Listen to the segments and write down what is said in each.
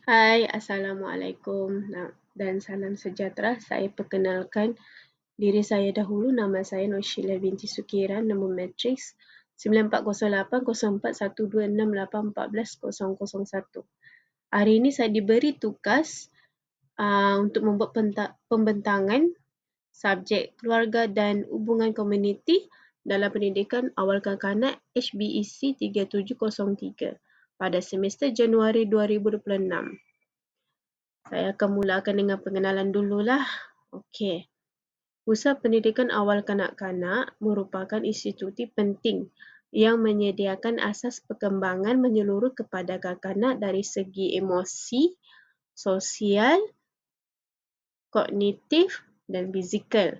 Hai, Assalamualaikum dan salam sejahtera. Saya perkenalkan diri saya dahulu. Nama saya Noshila binti Sukiran, nombor matriks 94080412681401. Hari ini saya diberi tugas untuk membuat pembentangan subjek keluarga dan hubungan komuniti dalam pendidikan awal kanak-kanak HBEC 3703 pada semester Januari 2026. Saya akan mulakan dengan pengenalan dululah. Okey. Pusat Pendidikan Awal Kanak-kanak merupakan institusi penting yang menyediakan asas perkembangan menyeluruh kepada kanak-kanak dari segi emosi, sosial, kognitif dan fizikal.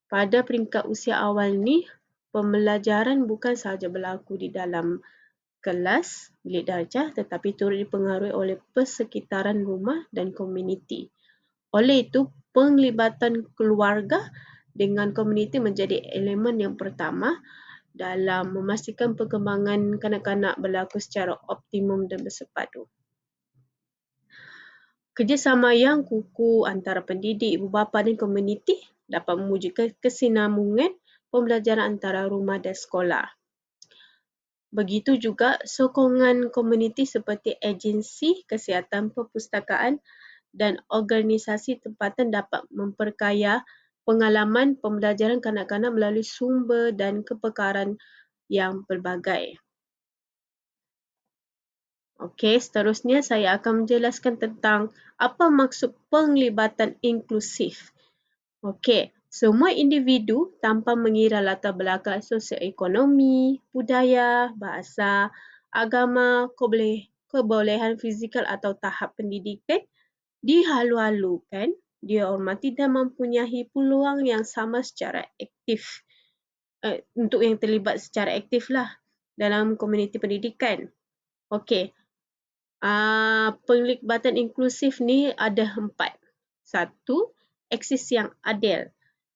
Pada peringkat usia awal ni, pembelajaran bukan sahaja berlaku di dalam kelas, bilik darjah tetapi turut dipengaruhi oleh persekitaran rumah dan komuniti. Oleh itu, penglibatan keluarga dengan komuniti menjadi elemen yang pertama dalam memastikan perkembangan kanak-kanak berlaku secara optimum dan bersepadu. Kerjasama yang kukuh antara pendidik, ibu bapa dan komuniti dapat mewujudkan kesinambungan pembelajaran antara rumah dan sekolah. Begitu juga sokongan komuniti seperti agensi kesihatan perpustakaan dan organisasi tempatan dapat memperkaya pengalaman pembelajaran kanak-kanak melalui sumber dan kepakaran yang pelbagai. Okey, seterusnya saya akan menjelaskan tentang apa maksud penglibatan inklusif. Okey, semua individu tanpa mengira latar belakang sosioekonomi, budaya, bahasa, agama, kebolehan fizikal atau tahap pendidikan dihalu-halukan, dihormati dan mempunyai peluang yang sama secara aktif untuk yang terlibat secara aktif lah dalam komuniti pendidikan. Okey, penglibatan inklusif ni ada 4. 1. Akses yang adil.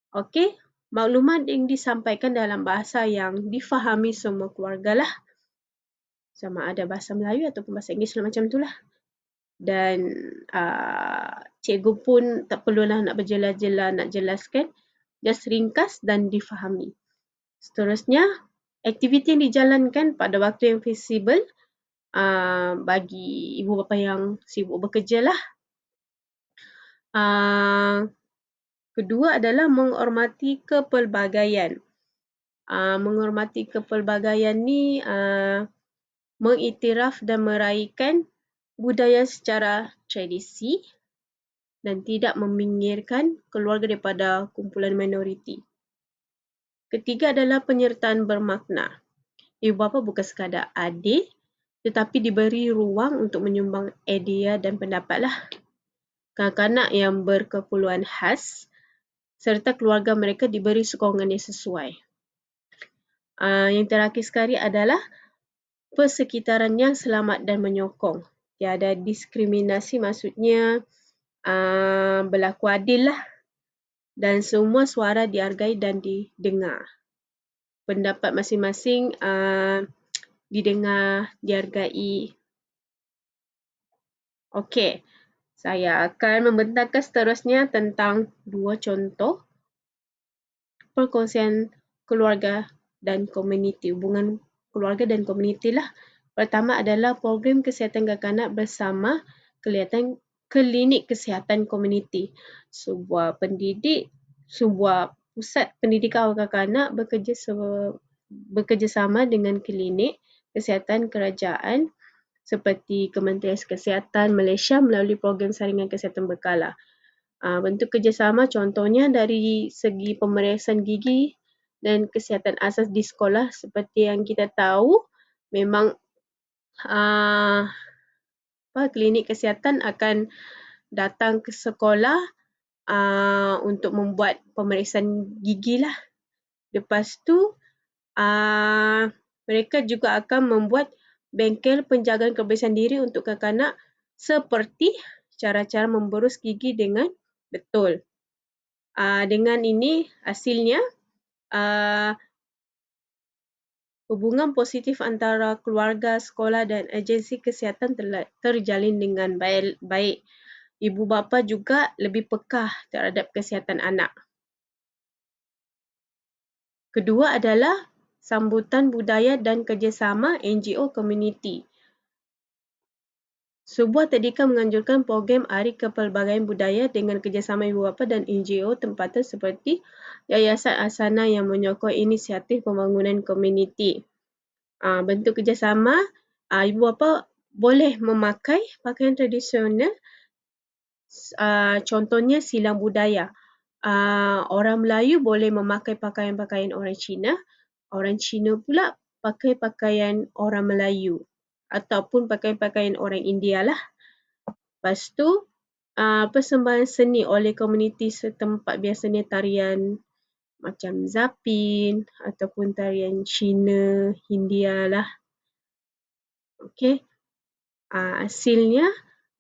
Okey, maklumat yang disampaikan dalam bahasa yang difahami semua keluarga lah. Sama ada bahasa Melayu ataupun bahasa Inggeris macam tu lah. Dan cikgu pun tak perlulah nak berjela-jela nak jelaskan, just ringkas dan difahami. Seterusnya, aktiviti yang dijalankan pada waktu yang fleksibel bagi ibu bapa yang sibuk bekerja lah. Kedua adalah menghormati kepelbagaian. Menghormati kepelbagaian ni mengiktiraf dan meraihkan budaya secara tradisi dan tidak meminggirkan keluarga daripada kumpulan minoriti. Ketiga adalah penyertaan bermakna. Ibu bapa bukan sekadar adik tetapi diberi ruang untuk menyumbang idea dan pendapat lah. Kanak-kanak yang berkeperluan khas serta keluarga mereka diberi sokongan yang sesuai. Yang terakhir sekali adalah persekitaran yang selamat dan menyokong. Tiada diskriminasi, maksudnya berlaku adil lah dan semua suara dihargai dan didengar. Pendapat masing-masing didengar, dihargai. Okey, saya akan membentangkan seterusnya tentang 2 contoh perkongsian keluarga dan komuniti, hubungan keluarga dan komuniti lah. Pertama adalah program kesihatan kanak-kanak bersama klinik kesihatan komuniti. Sebuah pusat pendidikan awal kanak-kanak bekerjasama dengan klinik kesihatan kerajaan seperti Kementerian Kesihatan Malaysia melalui program saringan kesihatan berkala. Bentuk kerjasama contohnya dari segi pemeriksaan gigi dan kesihatan asas di sekolah seperti yang kita tahu, memang klinik kesihatan akan datang ke sekolah untuk membuat pemeriksaan gigi lah. Lepas tu mereka juga akan membuat bengkel penjagaan kebersihan diri untuk kanak-kanak seperti cara-cara memberus gigi dengan betul. Dengan ini hasilnya Hubungan positif antara keluarga, sekolah dan agensi kesihatan terjalin dengan baik. Ibu bapa juga lebih peka terhadap kesihatan anak. Kedua adalah sambutan budaya dan kerjasama NGO komuniti. Sebuah tadika menganjurkan program Hari Kepelbagaian Budaya dengan kerjasama ibu bapa dan NGO tempatan seperti Yayasan Asana yang menyokong inisiatif pembangunan komuniti. Bentuk kerjasama, ibu bapa boleh memakai pakaian tradisional, contohnya silang budaya. Orang Melayu boleh memakai pakaian-pakaian orang Cina, orang Cina pula pakai pakaian orang Melayu ataupun pakaian-pakaian orang India lah. Lepas tu, persembahan seni oleh komuniti setempat, biasanya tarian macam Zapin ataupun tarian Cina, Hindia lah. Okey. Hasilnya,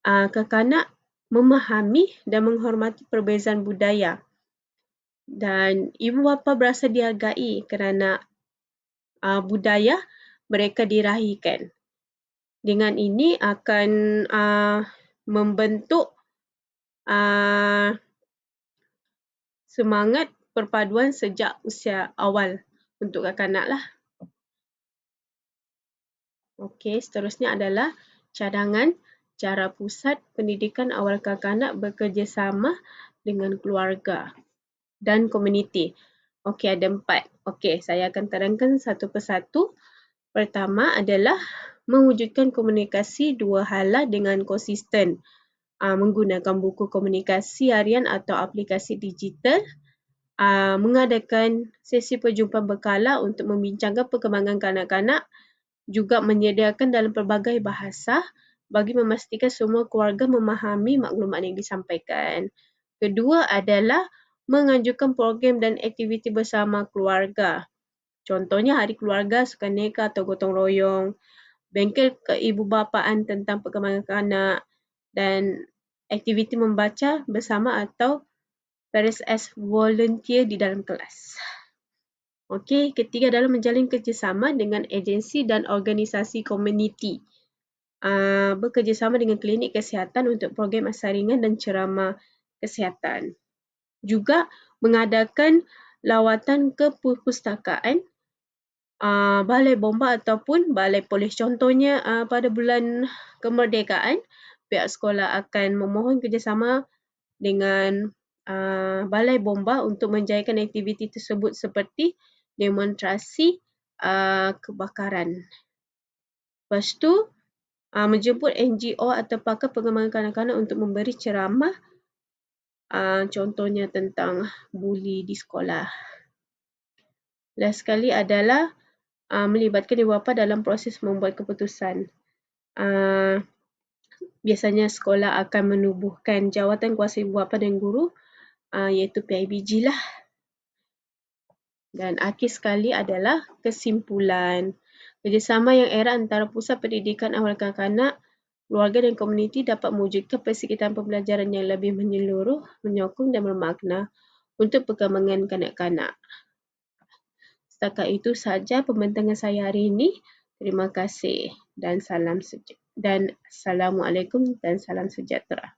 kanak-kanak memahami dan menghormati perbezaan budaya. Dan ibu bapa berasa dihargai kerana budaya mereka diraihkan. Dengan ini akan membentuk semangat perpaduan sejak usia awal untuk kanak-kanak lah. Okey, seterusnya adalah cadangan cara pusat pendidikan awal kanak-kanak bekerjasama dengan keluarga dan komuniti. Okey, ada 4. Okey, saya akan terangkan satu persatu. Pertama adalah mewujudkan komunikasi dua hala dengan konsisten. Menggunakan buku komunikasi harian atau aplikasi digital. Mengadakan sesi perjumpaan berkala untuk membincangkan perkembangan kanak-kanak. Juga menyediakan dalam pelbagai bahasa bagi memastikan semua keluarga memahami maklumat yang disampaikan. Kedua adalah menganjurkan program dan aktiviti bersama keluarga. Contohnya hari keluarga, sukaneka atau gotong royong, bengkel keibubapaan tentang perkembangan kanak dan aktiviti membaca bersama atau parents as volunteer di dalam kelas. Okey, ketiga adalah menjalin kerjasama dengan agensi dan organisasi komuniti. Bekerjasama dengan klinik kesihatan untuk program asal ringan dan ceramah kesihatan. Juga mengadakan lawatan ke perpustakaan, balai bomba ataupun balai polis. Contohnya pada bulan kemerdekaan, pihak sekolah akan memohon kerjasama dengan balai bomba untuk menjayakan aktiviti tersebut seperti demonstrasi kebakaran. Lepas tu, menjemput NGO atau pakar pengembangan kanak-kanak untuk memberi ceramah, contohnya tentang buli di sekolah. Last sekali adalah melibatkan ibu bapa dalam proses membuat keputusan. Biasanya sekolah akan menubuhkan jawatan kuasa ibu bapa dan guru, iaitu PIBG lah. Dan akhir sekali adalah kesimpulan. Kerjasama yang erat antara pusat pendidikan awal kanak-kanak, keluarga dan komuniti dapat mewujudkan persekitaran pembelajaran yang lebih menyeluruh, menyokong dan bermakna untuk perkembangan kanak-kanak. Setakat itu sahaja pembentangan saya hari ini. Terima kasih dan Assalamualaikum dan salam sejahtera.